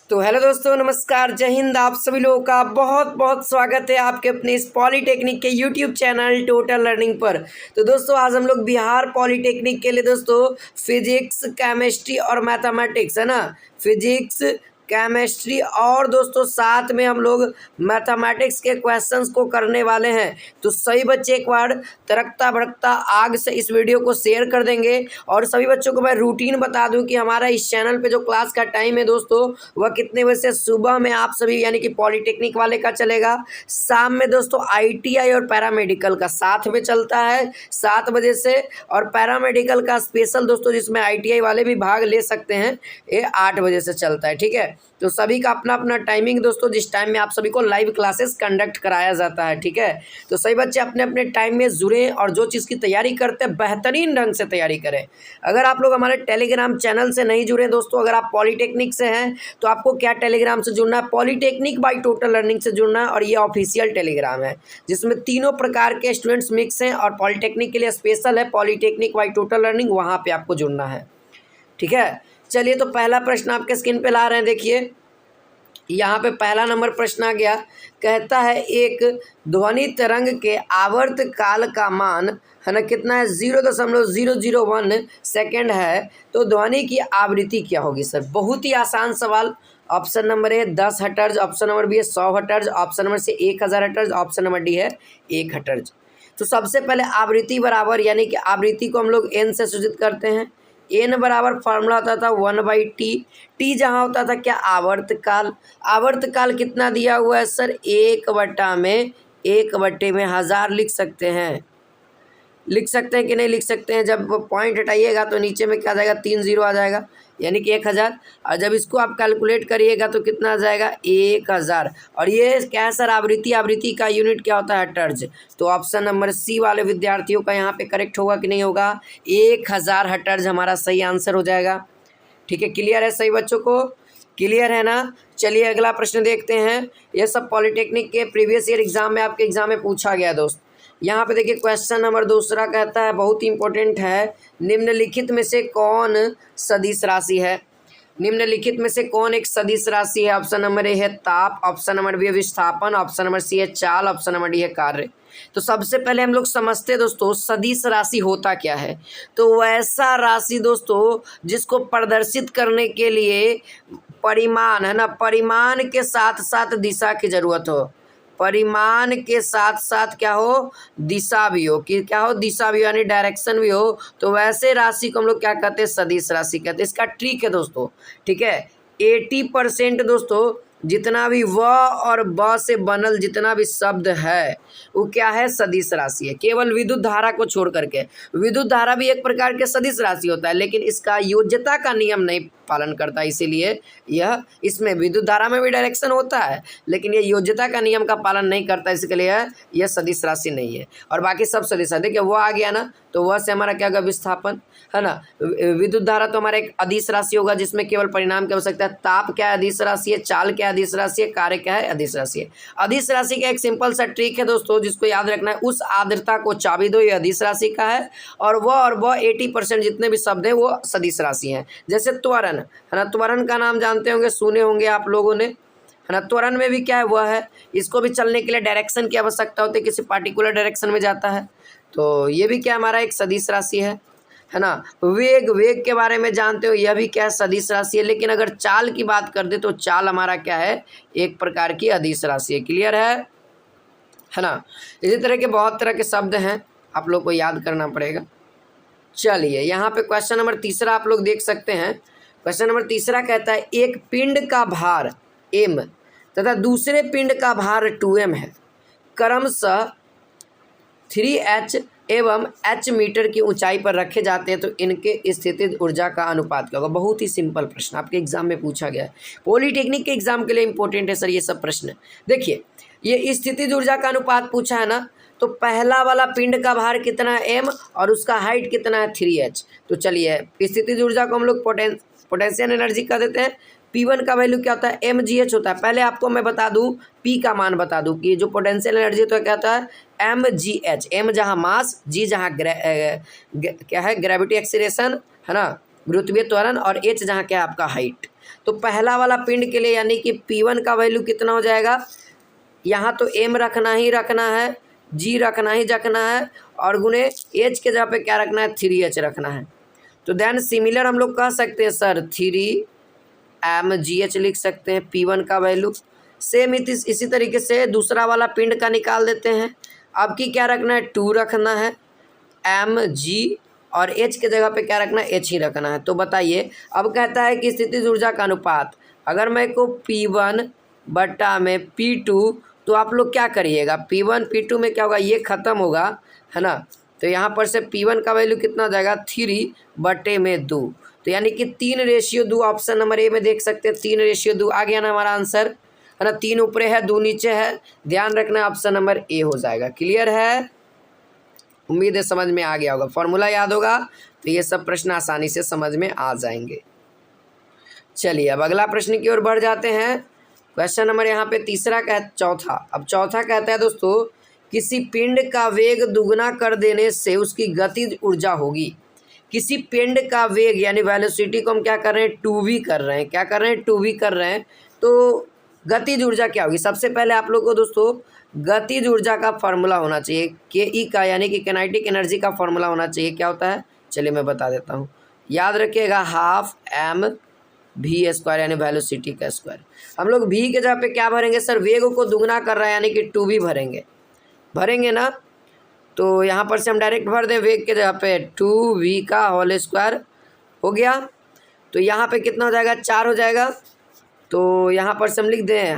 तो हेलो दोस्तों, नमस्कार, जय हिंद। आप सभी लोगों का बहुत बहुत स्वागत है आपके अपने इस पॉलीटेक्निक के यूट्यूब चैनल टोटल लर्निंग पर। तो दोस्तों, आज हम लोग बिहार पॉलीटेक्निक के लिए दोस्तों फिजिक्स, केमिस्ट्री और मैथमेटिक्स, है ना, फिजिक्स, केमिस्ट्री और दोस्तों साथ में हम लोग मैथमेटिक्स के क्वेश्चंस को करने वाले हैं। तो सभी बच्चे एक बार तड़कता भड़कता आग से इस वीडियो को शेयर कर देंगे। और सभी बच्चों को मैं रूटीन बता दूं कि हमारा इस चैनल पे जो क्लास का टाइम है दोस्तों, वह कितने बजे से सुबह में आप सभी यानी कि पॉलीटेक्निक वाले का चलेगा, शाम में दोस्तों आईटीआई और पैरामेडिकल का साथ में चलता है 7 बजे से, और पैरामेडिकल का स्पेशल दोस्तों जिसमें आईटीआई वाले भी भाग ले सकते हैं, ये 8 बजे से चलता है। ठीक है, तो सभी का अपना अपना टाइमिंग दोस्तों, जिस टाइम में आप सभी को लाइव क्लासेस कंडक्ट कराया जाता है। ठीक है, तो सभी बच्चे अपने अपने टाइम में जुड़ें और जो चीज़ की तैयारी करते हैं बेहतरीन ढंग से तैयारी करें। अगर आप लोग हमारे टेलीग्राम चैनल से नहीं जुड़े दोस्तों, अगर आप पॉलीटेक्निक से हैं तो आपको क्या टेलीग्राम से जुड़ना है, पॉलीटेक्निक बाय टोटल लर्निंग से जुड़ना है। और ये ऑफिशियल टेलीग्राम है जिसमें तीनों प्रकार के स्टूडेंट्स मिक्स हैं, और पॉलीटेक्निक के लिए स्पेशल है पॉलीटेक्निक बाय टोटल लर्निंग, वहाँ पर आपको जुड़ना है। ठीक है, चलिए तो पहला प्रश्न आपके स्क्रीन पे ला रहे हैं। देखिए यहाँ पे पहला नंबर प्रश्न आ गया, कहता है एक ध्वनि तरंग के आवर्त काल का मान, है ना, कितना है, 0.001 सेकेंड है। तो ध्वनि की आवृत्ति क्या होगी सर? बहुत ही आसान सवाल। Option number A 10 hertz, option number B है 100 hertz, option number C 1000 hertz, option number D है 1 हर्ट्ज। तो सबसे पहले आवृत्ति बराबर, यानी कि आवृत्ति को हम लोग एन से सूचित करते हैं। एन बराबर फार्मूला होता था 1/t। टी जहाँ होता था क्या, आवर्तकाल। आवर्तकाल कितना दिया हुआ है सर? 1/1 1000 लिख सकते हैं। लिख सकते हैं कि नहीं लिख सकते हैं? जब पॉइंट हटाइएगा तो नीचे में क्या आ जाएगा, 3 0 आ जाएगा, यानी कि 1000। और जब इसको आप कैलकुलेट करिएगा तो कितना आ जाएगा, 1000। और ये क्या है सर, आवृत्ति। आवृत्ति का यूनिट क्या होता है, हर्ट्ज। तो ऑप्शन नंबर सी वाले विद्यार्थियों का यहाँ पे करेक्ट होगा कि नहीं होगा? 1000 हर्ट्ज हमारा सही आंसर हो जाएगा। ठीक है, क्लियर है सही बच्चों को? क्लियर है ना? चलिए अगला प्रश्न देखते हैं। ये सब पॉलीटेक्निक के प्रीवियस ईयर एग्जाम में आपके एग्जाम में पूछा गया दोस्त। यहाँ पे देखिए क्वेश्चन नंबर दूसरा कहता है, बहुत ही इंपॉर्टेंट है, निम्नलिखित में से कौन सदिश राशि है? निम्नलिखित में से कौन एक सदिश राशि है? ऑप्शन नंबर ए है ताप, ऑप्शन नंबर बी है विस्थापन, ऑप्शन नंबर सी है चाल, ऑप्शन नंबर डी है कार्य। तो सबसे पहले हम लोग समझते हैं दोस्तों सदिश राशि होता क्या है। तो वैसा राशि दोस्तों जिसको प्रदर्शित करने के लिए परिमाण, है ना, परिमाण के साथ साथ दिशा की जरूरत हो। परिमाण के साथ साथ क्या हो, दिशा भी हो, कि क्या हो, दिशा भी हो, यानी डायरेक्शन भी हो। तो वैसे राशि को हम लोग क्या कहते हैं, सदिश राशि कहते हैं। इसका ट्रिक है दोस्तों, ठीक है, 80% दोस्तों जितना भी व और ब से बनल जितना भी शब्द है वो क्या है, सदिश राशि है। केवल विद्युत धारा को छोड़ करके। विद्युत धारा भी एक प्रकार के सदिश राशि होता है, लेकिन इसका योज्यता का नियम नहीं पालन करता, इसीलिए यह, इसमें विद्युत धारा में भी डायरेक्शन होता है लेकिन ये योज्यता का नियम का पालन नहीं करता, इसके लिए यह सदिश राशि नहीं है। और बाकी सब सदिश है। देखिए वह आ गया ना, तो वह से हमारा क्या होगा, विस्थापन, है ना। विद्युत धारा तो हमारा एक अदिश राशि होगा जिसमें केवल परिणाम की आवश्यकता है। ताप क्या है, अदिश राशि है। चाल क्या है, अदिश राशि है। कार्य क्या है, अदिश राशि है। अदिश राशि का एक सिंपल सा ट्रिक है दोस्तों जिसको याद रखना है, उस आर्द्रता को चाबी दो, ये अदिश राशि का है। और वह 80% जितने भी शब्द हैं वो सदिश राशि हैं। जैसे त्वरण, है ना, त्वरण का नाम जानते होंगे, सुने होंगे आप लोगों ने, है ना। त्वरण में भी क्या है, वह है, इसको भी चलने के लिए डायरेक्शन की आवश्यकता होती है, किसी पार्टिकुलर डायरेक्शन में जाता है। तो ये भी क्या हमारा एक सदिश राशि है ना। वेग, वेग के बारे में जानते हो, यह भी क्या है, सदिश राशि है। लेकिन अगर चाल की बात कर दे तो चाल हमारा क्या है, एक प्रकार की अदिश राशि है। क्लियर है ना। इसी तरह के बहुत तरह के शब्द हैं, आप लोग को याद करना पड़ेगा। चलिए यहाँ पे क्वेश्चन नंबर तीसरा आप लोग देख सकते हैं। क्वेश्चन नंबर तीसरा कहता है एक पिंड का भार m तथा दूसरे पिंड का भार 2m है, क्रमशः 3h एवं h मीटर की ऊंचाई पर रखे जाते हैं, तो इनके स्थितिज ऊर्जा का अनुपात क्या होगा? बहुत ही सिंपल प्रश्न आपके एग्जाम में पूछा गया है। पॉलीटेक्निक के एग्जाम के लिए इंपॉर्टेंट है सर ये सब प्रश्न। देखिए ये स्थितिज ऊर्जा का अनुपात पूछा है ना, तो पहला वाला पिंड का भार कितना है, m, और उसका हाइट कितना है, 3h। तो चलिए स्थितिज ऊर्जा को हम लोग पोटेंशियल एनर्जी कह देते हैं। P1 का वैल्यू क्या होता है, mgh होता है। पहले आपको मैं बता दूं, P का मान बता दूं कि जो पोटेंशियल एनर्जी तो क्या होता है, mgh। m जहाँ मास, g जहाँ क्या है, ग्रेविटी एक्सीलरेशन, है ना, गुरुत्वीय त्वरण, और h जहाँ क्या है आपका हाइट। तो पहला वाला पिंड के लिए यानी कि P1 का वैल्यू कितना हो जाएगा, यहाँ तो M रखना ही रखना है, G रखना ही रखना है, और गुने H के जगह पे क्या रखना है, 3H रखना है। तो देन सिमिलर हम लोग कह सकते हैं सर 3mgh लिख सकते हैं P1 का वैल्यू। सेम इसी तरीके से दूसरा वाला पिंड का निकाल देते हैं। अब की क्या रखना है, 2 रखना है, mg और H के जगह पे क्या रखना है, H ही रखना है। तो बताइए, अब कहता है कि स्थितिज ऊर्जा का अनुपात, अगर मैं को P1 बटा में P2, तो आप लोग क्या करिएगा, P1 P2 में क्या होगा, ये ख़त्म होगा, है ना। तो यहाँ पर से P1 का वैल्यू कितना हो जाएगा, 3/2। तो यानी कि 3:2 ऑप्शन नंबर ए में देख सकते हैं, 3:2 आ गया ना हमारा आंसर, है ना। 3 ऊपर है 2 नीचे है, ध्यान रखना है ऑप्शन नंबर ए हो जाएगा। क्लियर है, उम्मीद है समझ में आ गया होगा। फॉर्मूला याद होगा तो ये सब प्रश्न आसानी से समझ में आ जाएंगे। चलिए अब अगला प्रश्न की ओर बढ़ जाते हैं। क्वेश्चन नंबर यहाँ पे चौथा। अब चौथा कहता है दोस्तों, किसी पिंड का वेग दुगना कर देने से उसकी गतिज ऊर्जा होगी। किसी पिंड का वेग यानी वेलोसिटी को हम क्या कर रहे हैं, 2v कर रहे हैं। क्या कर रहे हैं, 2v कर रहे हैं। तो गतिज ऊर्जा क्या होगी, सबसे पहले आप लोग को दोस्तों गतिज ऊर्जा का फॉर्मूला होना चाहिए, के ई का यानी कि काइनेटिक एनर्जी का फॉर्मूला होना चाहिए। क्या होता है, चलिए मैं बता देता हूँ, याद रखिएगा 12mv² यानी वेलोसिटी का स्क्वायर। हम लोग v के जगह पे क्या भरेंगे सर, वेग को दुगना कर रहा है यानी कि 2v भरेंगे ना। तो यहाँ पर से हम डायरेक्ट भर दें, वेग के जगह पे 2v का होल स्क्वायर हो गया। तो यहाँ पे कितना हो जाएगा, 4 हो जाएगा। तो यहाँ पर से हम लिख दें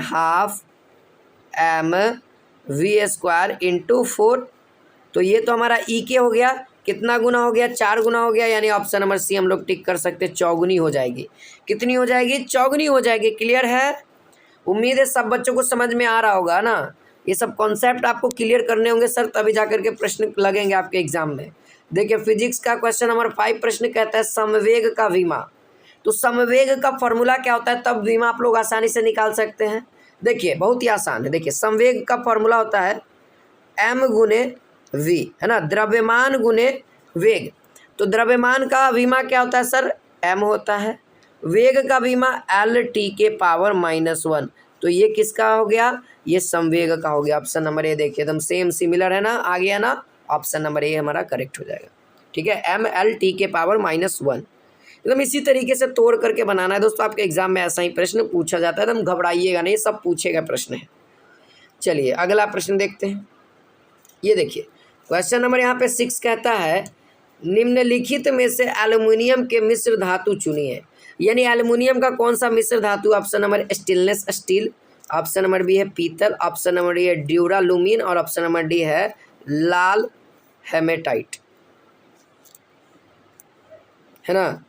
12mv² इंटू 4। तो ये तो हमारा ई के हो गया, कितना गुना हो गया, 4 गुना हो गया, यानी ऑप्शन नंबर सी हम लोग टिक कर सकते हैं, चौगुनी हो जाएगी। कितनी हो जाएगी, चौगुनी हो जाएगी। क्लियर है, उम्मीद है सब बच्चों को समझ में आ रहा होगा ना। ये सब कॉन्सेप्ट आपको क्लियर करने होंगे सर, तभी जाकर के प्रश्न लगेंगे आपके एग्जाम में। देखिए फिजिक्स का क्वेश्चन नंबर 5 प्रश्न कहता है समवेग का विमा। तो समवेग का फॉर्मूला क्या होता है, तब विमा आप लोग आसानी से निकाल सकते हैं। देखिए बहुत ही आसान है, देखिए समवेग का फॉर्मूला होता है m गुने v, है ना, द्रव्यमान गुने वेग। तो द्रव्यमान का विमा क्या होता है सर, m होता है, वेग का विमा L(T)⁻⁻1। तो ये किसका हो गया, ये संवेग का हो गया। ऑप्शन नंबर ए देखिए एकदम सेम सिमिलर है ना, आ गया ना, ऑप्शन नंबर ए हमारा करेक्ट हो जाएगा। ठीक है, mL(T)⁻1 एकदम इसी तरीके से तोड़ करके बनाना है दोस्तों। आपके एग्जाम में ऐसा ही प्रश्न पूछा जाता है, एकदम घबराइएगा नहीं, सब पूछेगा प्रश्न है। चलिए अगला प्रश्न देखते हैं। ये देखिए क्वेश्चन नंबर यहाँ पे 6 कहता है निम्नलिखित में से एल्युमिनियम के मिश्र धातु चुनिए। यानी एल्युमिनियम का कौन सा मिश्र धातु, option number stainless steel, option number B है पीतल, ऑप्शन नंबर डी है ड्यूरालुमीन और ऑप्शन नंबर डी है लाल हेमेटाइट, है ना।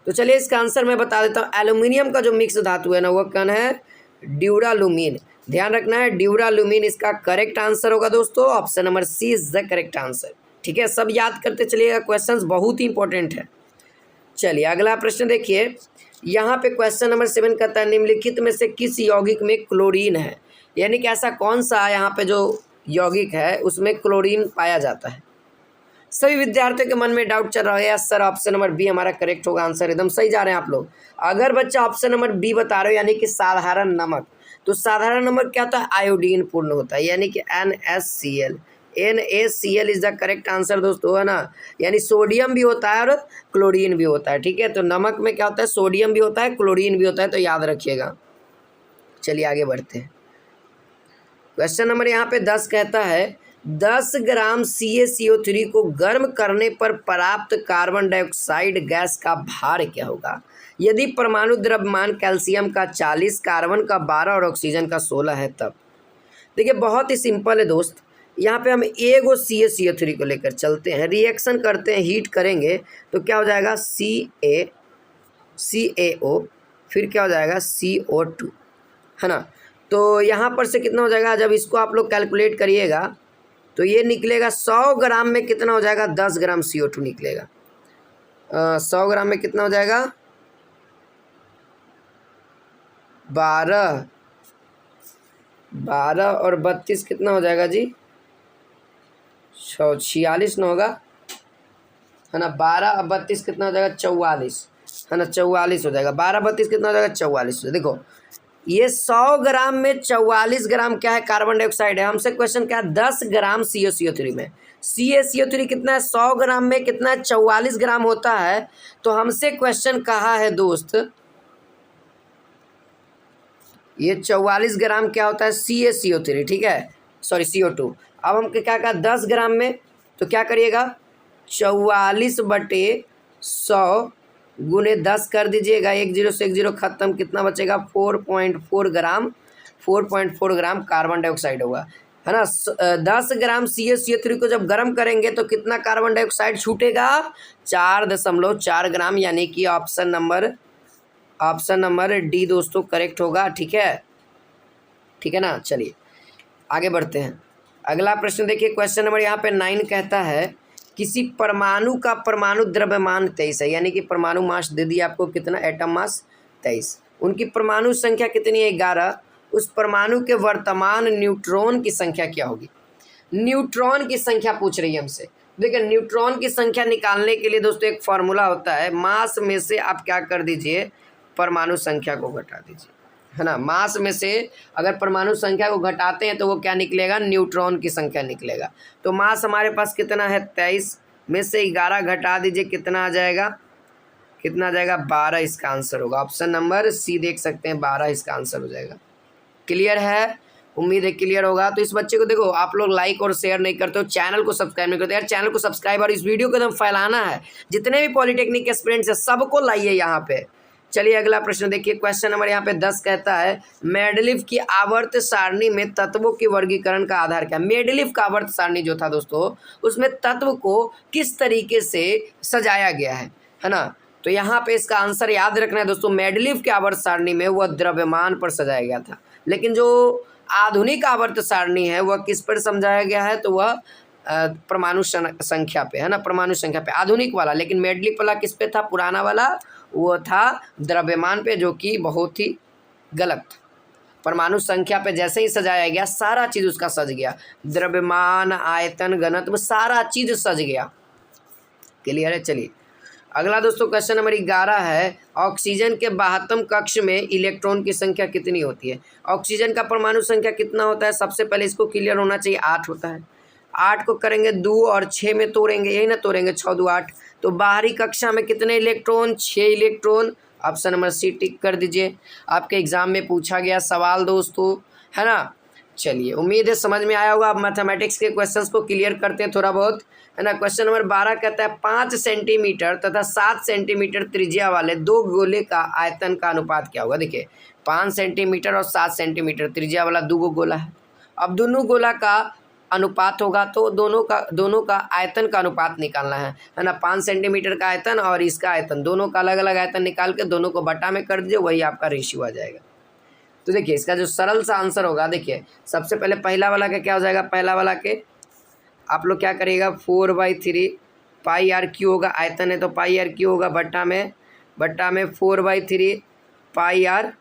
तो चलिए इसका आंसर मैं बता देता हूँ। एल्युमिनियम का जो मिक्स धातु है ना वो कौन है, ड्यूरालुमीन। ध्यान रखना है ड्यूरालुमीन इसका करेक्ट आंसर होगा दोस्तों, option number C is the correct answer. ठीक है, सब याद करते चलिएगा, क्वेश्चंस बहुत ही इंपॉर्टेंट है। चलिए अगला प्रश्न देखिए, यहाँ पे क्वेश्चन नंबर 7 कहता है निम्नलिखित में से किस यौगिक में क्लोरीन है। यानी कि ऐसा कौन सा यहाँ पे जो यौगिक है उसमें क्लोरीन पाया जाता है। सभी विद्यार्थियों के मन में डाउट चल रहा है, सर ऑप्शन नंबर बी हमारा करेक्ट होगा आंसर, एकदम सही जा रहे हैं आप लोग। अगर बच्चा ऑप्शन नंबर बी बता रहे हो यानी कि साधारण नमक, तो साधारण नमक क्या होता है, आयोडीन पूर्ण होता है, यानी कि NaCl is the correct answer दोस्तों, है ना। यानी सोडियम भी होता है और क्लोरीन भी होता है। ठीक है, तो नमक में क्या होता है, सोडियम भी होता है, क्लोरीन भी होता है, तो याद रखिएगा। चलिए आगे बढ़ते हैं। क्वेश्चन नंबर यहाँ पे 10 कहता है 10 ग्राम CaCO3 को गर्म करने पर प्राप्त कार्बन डाइऑक्साइड गैस का भार क्या होगा। यदि परमाणु द्रव्यमान कैल्शियम का 40, कार्बन का 12 और ऑक्सीजन का 16 है तब। देखिए बहुत ही सिंपल है दोस्त, यहाँ पे हम एगो CaCO3 को लेकर चलते हैं, रिएक्शन करते हैं, हीट करेंगे तो क्या हो जाएगा CaO, फिर क्या हो जाएगा CO2, है ना। तो यहाँ पर से कितना हो जाएगा, जब इसको आप लोग कैलकुलेट करिएगा तो ये निकलेगा 100 ग्राम में कितना हो जाएगा, 10 ग्राम CO2 निकलेगा। 100 ग्राम में कितना हो जाएगा, 12 और 32 कितना हो जाएगा जी, 46 न होगा, है ना। 12 और 32 कितना हो जाएगा, 44, है ना, 44 हो जाएगा। 12 32 कितना हो जाएगा, 44। देखो ये 100 ग्राम में 44 ग्राम क्या है, कार्बन डाइऑक्साइड है। हमसे क्वेश्चन क्या है, 10 ग्राम CaCO3 में। CaCO3 कितना है, 100 ग्राम में कितना है, 44 ग्राम होता है। तो हमसे क्वेश्चन कहा है दोस्त, ये 44 ग्राम क्या होता है, CaCO3, ठीक है, सॉरी CO2। अब हम क्या कहा, 10 ग्राम में, तो क्या करिएगा, 44/100 गुने 10 कर दीजिएगा, 1 0 से 1 0 खत्म, कितना बचेगा, 4.4 ग्राम, 4.4 ग्राम कार्बन डाइऑक्साइड होगा, है ना। 10 ग्राम CaCO3 को जब गर्म करेंगे तो कितना कार्बन डाइऑक्साइड छूटेगा, 4.4 ग्राम, यानी कि ऑप्शन नंबर डी दोस्तों करेक्ट होगा, ठीक है ना। चलिए आगे बढ़ते हैं। अगला प्रश्न देखिए, क्वेश्चन नंबर यहाँ पे 9 कहता है, किसी परमाणु का परमाणु द्रव्यमान 23 है, यानी कि परमाणु मास दे दिया आपको, कितना, एटम मास 23, उनकी परमाणु संख्या कितनी है, 11। उस परमाणु के वर्तमान न्यूट्रॉन की संख्या क्या होगी। न्यूट्रॉन की संख्या पूछ रही है हमसे। देखिए न्यूट्रॉन की संख्या निकालने के लिए दोस्तों एक फॉर्मूला होता है, मास में से आप क्या कर दीजिए, परमाणु संख्या को घटा दीजिए, है ना। मास में से अगर परमाणु संख्या को घटाते हैं तो वो क्या निकलेगा, न्यूट्रॉन की संख्या निकलेगा। तो मास हमारे पास कितना है, 23 में से 11 घटा दीजिए, कितना आ जाएगा, 12 इसका आंसर होगा। ऑप्शन नंबर सी देख सकते हैं, 12 इसका आंसर हो जाएगा। क्लियर है, उम्मीद है क्लियर होगा। तो इस बच्चे को देखो, आप लोग लाइक और शेयर नहीं करते हो, चैनल को सब्सक्राइब नहीं करते यार, चैनल को सब्सक्राइब और इस वीडियो को एकदम फैलाना है, जितने भी पॉलिटेक्निक के स्टूडेंट्स हैं सबको लाइए यहाँ पे। चलिए अगला प्रश्न देखिए, क्वेश्चन नंबर यहाँ पे 10 कहता है, मेंडलीव की आवर्त सारणी में तत्वों के वर्गीकरण का आधार क्या है। मेंडलीव का आवर्त सारणी जो था दोस्तों, उसमें तत्व को किस तरीके से सजाया गया है ना। तो यहाँ पे इसका आंसर याद रखना है दोस्तों, मेंडलीव के आवर्त सारणी में वह द्रव्यमान पर सजाया गया था, लेकिन जो आधुनिक आवर्त सारणी है वह किस पर समझाया गया है, तो वह परमाणु संख्या पे, है ना, परमाणु संख्या पे आधुनिक वाला। लेकिन मेंडलीव वाला किस पे था, पुराना वाला, वो था द्रव्यमान पे, जो कि बहुत ही गलत। परमाणु संख्या पे जैसे ही सजाया गया सारा चीज़ उसका सज गया, द्रव्यमान, आयतन, घनत्व, सारा चीज़ सज गया। क्लियर है। चलिए अगला दोस्तों क्वेश्चन नंबर 11 है, ऑक्सीजन के 72 कक्ष में इलेक्ट्रॉन की संख्या कितनी होती है। ऑक्सीजन का परमाणु संख्या कितना होता है, सबसे पहले इसको क्लियर होना चाहिए, 8 होता है। 8 को करेंगे 2 और 6 में तोड़ेंगे, यही ना तोड़ेंगे, 6 2 8। तो बाहरी कक्षा में कितने electron, 6 electron. Option number C tick कर दीजिए, आपके एग्जाम में पूछा गया सवाल दोस्तों, है ना। चलिए उम्मीद है समझ में आया होगा। अब मैथमेटिक्स के क्वेश्चंस को क्लियर करते हैं थोड़ा बहुत, है ना। क्वेश्चन नंबर 12 कहता है, 5 सेंटीमीटर तथा 7 सेंटीमीटर त्रिज्या वाले दो गोले का आयतन का अनुपात क्या होगा। देखिए 5 सेंटीमीटर और 7 सेंटीमीटर त्रिज्या वाला दो गोला है। अब दोनों गोला का अनुपात होगा, तो दोनों का आयतन का अनुपात निकालना है ना। 5 सेंटीमीटर का आयतन और इसका आयतन, दोनों का अलग अलग आयतन निकाल के दोनों को बटा में कर दीजिए, वही आपका रेशियो आ जाएगा। तो देखिए इसका जो सरल सा आंसर होगा, देखिए सबसे पहले पहला वाला का क्या हो जाएगा, पहला वाला के आप लोग क्या करिएगा, 4/3 पाई आर क्यू होगा, आयतन है तो पाई आर क्यू होगा, बट्टा में 4/3 पाई आर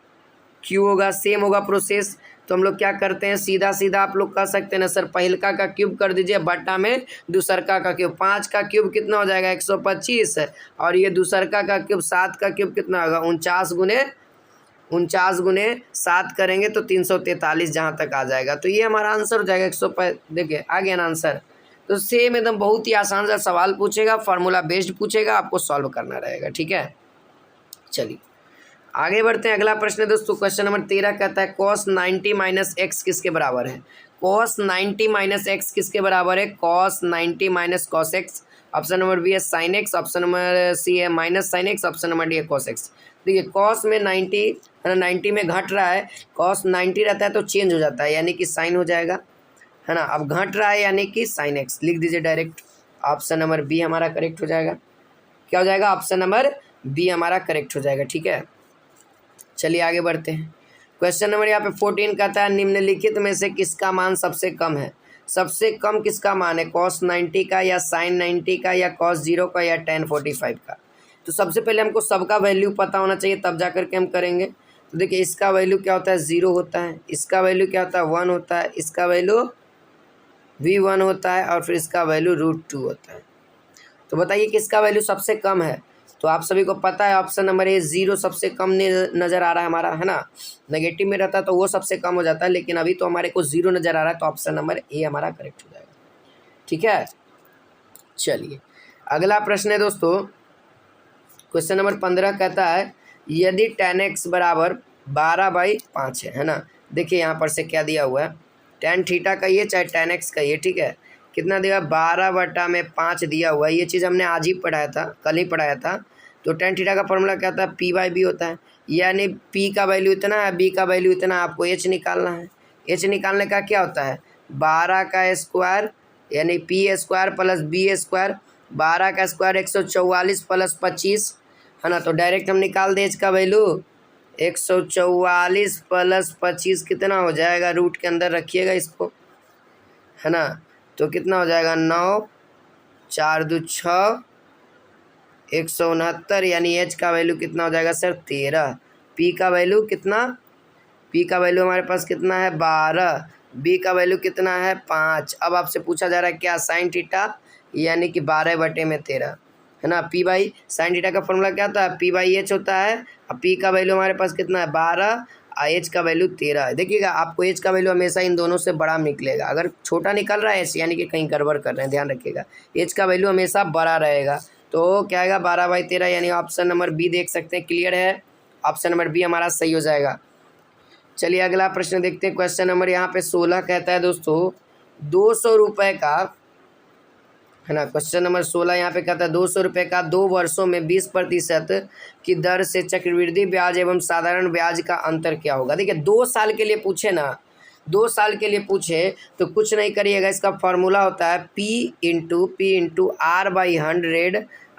क्यू होगा। सेम होगा प्रोसेस, तो हम लोग क्या करते हैं, सीधा सीधा आप लोग कह सकते हैं ना सर, पहलका का क्यूब कर दीजिए, बट्टा में दूसरका का क्यूब। 5 का क्यूब कितना हो जाएगा, 125, और ये दूसरका का क्यूब 7 का क्यूब कितना होगा, 49 गुने 7 करेंगे तो 343 जहाँ तक आ जाएगा। तो ये हमारा आंसर हो जाएगा 105। देखिए आ गया ना आंसर। तो सेम एकदम बहुत ही आसान सा सवाल पूछेगा, फार्मूला बेस्ड पूछेगा, आपको सॉल्व करना रहेगा, ठीक है। चलिए आगे बढ़ते हैं। अगला प्रश्न है दोस्तों, क्वेश्चन नंबर 13 कहता है, cos 90 - x किसके बराबर है। cos 90 - x किसके बराबर है, cos 90 - cos x। Option number B है sin x, option number C है -sin x, option number D है cos x। देखिए cos में 90 है ना, 90 में घट रहा है, cos 90 रहता है तो चेंज हो जाता है, यानी कि sin हो जाएगा, है ना। अब घट रहा है यानी कि sin x, लिख दीजिए डायरेक्ट। ऑप्शन नंबर बी हमारा करेक्ट हो जाएगा। क्या हो जाएगा, ऑप्शन नंबर बी हमारा करेक्ट हो जाएगा, ठीक है। चलिए आगे बढ़ते हैं। क्वेश्चन नंबर यहाँ पे 14 कहता है, निम्नलिखित में से किसका मान सबसे कम है। सबसे कम किसका मान है, cos 90 का या sin 90 का या cos 0 का या tan 45 का। तो सबसे पहले हमको सबका वैल्यू पता होना चाहिए, तब जा करके हम करेंगे। तो देखिए इसका वैल्यू क्या होता है, 0 होता है, इसका वैल्यू क्या होता है, 1 होता है, इसका वैल्यू भी 1 होता है, और फिर इसका वैल्यू √2 होता है। तो बताइए किसका वैल्यू सबसे कम है। तो आप सभी को पता है ऑप्शन नंबर ए 0 सबसे कम नज़र आ रहा है हमारा, है ना। नेगेटिव में रहता तो वो सबसे कम हो जाता है, लेकिन अभी तो हमारे को 0 नज़र आ रहा है, तो ऑप्शन नंबर ए हमारा करेक्ट हो जाएगा। ठीक है, चलिए अगला प्रश्न है दोस्तों, क्वेश्चन नंबर 15 कहता है यदि tan x बराबर 12/5 है ना। देखिए यहाँ पर से क्या दिया हुआ है, tan थीटा का ये चाहे tan x का ये, ठीक है। कितना दिया, 12/5 दिया हुआ है। ये चीज़ हमने आज ही पढ़ाया था, कल ही पढ़ाया था। तो tan थीटा का फॉर्मूला क्या होता है, p/b होता है, यानी p का वैल्यू इतना है, b का वैल्यू इतना, आपको h निकालना है। h निकालने का क्या होता है, 12 का स्क्वायर यानी p² प्लस b², 12 का स्क्वायर 144 प्लस 25, है ना। तो डायरेक्ट हम निकाल दें इसका वैल्यू, 144 प्लस 25 कितना हो जाएगा, रूट के अंदर रखिएगा इसको, है ना। तो कितना हो जाएगा, 9 4 2 6 169, यानी एच का वैल्यू कितना हो जाएगा सर, 13। पी का वैल्यू कितना, पी का वैल्यू हमारे पास कितना है, 12। बी का वैल्यू कितना है, 5। अब आपसे पूछा जा रहा है क्या, साइन थीटा, यानी कि 12/13, है ना। पी बाई साइन थीटा का फॉर्मूला क्या होता है, p/h होता है। अब पी का वैल्यू हमारे पास कितना है, 12, और एच का वैल्यू 13 है। देखिएगा आपको एच का वैल्यू हमेशा इन दोनों से बड़ा निकलेगा। अगर छोटा निकल रहा है एच, यानी कि कहीं गड़बड़ कर रहे हैं, ध्यान रखिएगा, एच का वैल्यू हमेशा बड़ा रहेगा। तो क्या आएगा, 12/13, यानी ऑप्शन नंबर बी देख सकते हैं। क्लियर है, ऑप्शन नंबर बी हमारा सही हो जाएगा। चलिए अगला प्रश्न देखते हैं, क्वेश्चन नंबर यहाँ पे 16 कहता है दोस्तों 200 रुपये का, है ना। क्वेश्चन नंबर 16 यहाँ पे कहता है 200 रुपये का 2 वर्षों में 20% की दर से चक्रवृद्धि ब्याज एवं साधारण ब्याज का अंतर क्या होगा। देखिए 2 साल के लिए पूछे ना, 2 साल के लिए पूछे तो कुछ नहीं करिएगा, इसका फॉर्मूला होता है p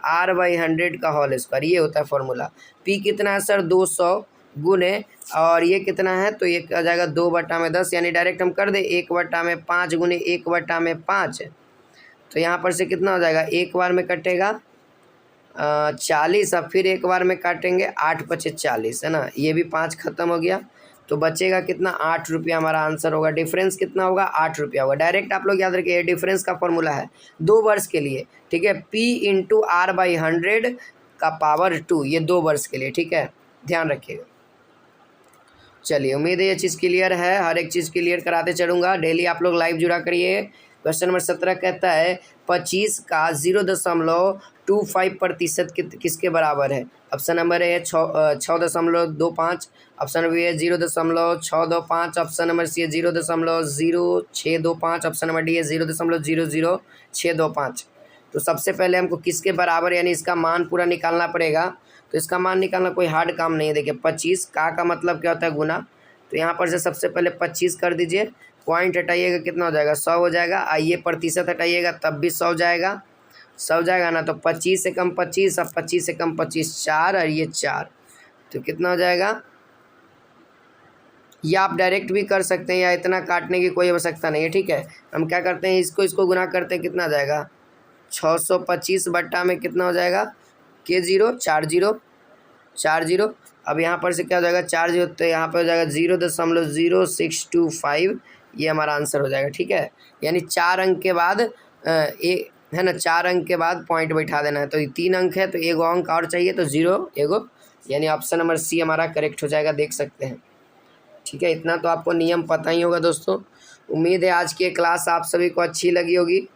r/100 का होल स्क्वायर, ये होता है फॉर्मूला। p कितना है सर, 200 गुने, और ये कितना है, तो ये आ जाएगा 2/10, यानी डायरेक्ट हम कर दे 1/5 गुने 1/5। तो यहाँ पर से कितना हो जाएगा, एक बार में कटेगा 40, अब फिर एक बार में काटेंगे 8 × 5 = 40, है ना। ये भी 5 खत्म हो गया, तो बचेगा कितना, 8 रुपया हमारा आंसर होगा। डिफरेंस कितना होगा, 8 रुपया होगा। डायरेक्ट आप लोग याद रखिए, ये डिफरेंस का फॉर्मूला है 2 वर्ष के लिए, ठीक है। p × r/100 का पावर 2, ये 2 वर्ष के लिए, ठीक है, ध्यान रखिएगा। चलिए उम्मीद है ये चीज़ क्लियर है, हर एक चीज़ क्लियर कराते चलूँगा। डेली आप लोग लाइव जुड़ा करिए। क्वेश्चन नंबर 17 कहता है 25 का 0.25% किसके बराबर है। Option number A 6.25, option number B है 0.625, ऑप्शन नंबर सी है 0.0625, ऑप्शन नंबर डी है 0.00625। तो सबसे पहले हमको किसके बराबर यानी इसका मान पूरा निकालना पड़ेगा। तो इसका मान निकालना कोई हार्ड काम नहीं है। देखिए 25 का मतलब क्या होता है, गुना। तो यहाँ पर से सबसे पहले 25 कर दीजिए, पॉइंट हटाइएगा कितना हो जाएगा, 100 हो जाएगा। आइए प्रतिशत हटाइएगा तब भी 100 जाएगा, 100 जाएगा ना। तो 25 से कम 25, अब 25 से कम 25 4, और ये 4, तो कितना हो जाएगा। या आप डायरेक्ट भी कर सकते हैं, या इतना काटने की कोई आवश्यकता नहीं है, ठीक है। हम क्या करते हैं, इसको गुना करते हैं, कितना आ जाएगा 625 बट्टा में कितना हो जाएगा, के 0 4 0। अब यहाँ पर से क्या हो जाएगा 4 0, तो यहाँ पर हो जाएगा 0.0625, ये हमारा आंसर हो जाएगा, ठीक है। यानी 4 अंक के बाद है ना, 4 अंक के बाद पॉइंट बैठा देना है। तो ये 3 अंक है, तो एगो अंक और चाहिए, तो 0 एगो, यानी ऑप्शन नंबर सी हमारा करेक्ट हो जाएगा, देख सकते हैं, ठीक है। इतना तो आपको नियम पता ही होगा दोस्तों। उम्मीद है आज की क्लास आप सभी को अच्छी लगी होगी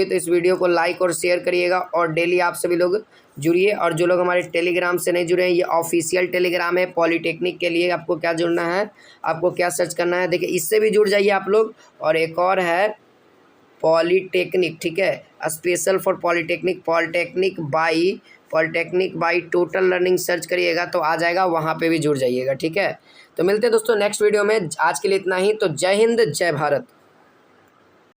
तो इस वीडियो को लाइक और शेयर करिएगा, और डेली आप सभी लोग जुड़िए। और जो लोग हमारे टेलीग्राम से नहीं जुड़े हैं, ये ऑफिशियल टेलीग्राम है पॉलीटेक्निक के लिए। आपको क्या जुड़ना है, आपको क्या सर्च करना है, देखिए इससे भी जुड़ जाइए आप लोग। और एक और है पॉलीटेक्निक, ठीक है, special for polytechnic by total learning search करिएगा तो आ जाएगा, वहाँ पे भी जुड़ जाइएगा, ठीक है। तो मिलते हैं दोस्तों नेक्स्ट वीडियो में। आज के लिए इतना ही, तो जय हिंद जय भारत।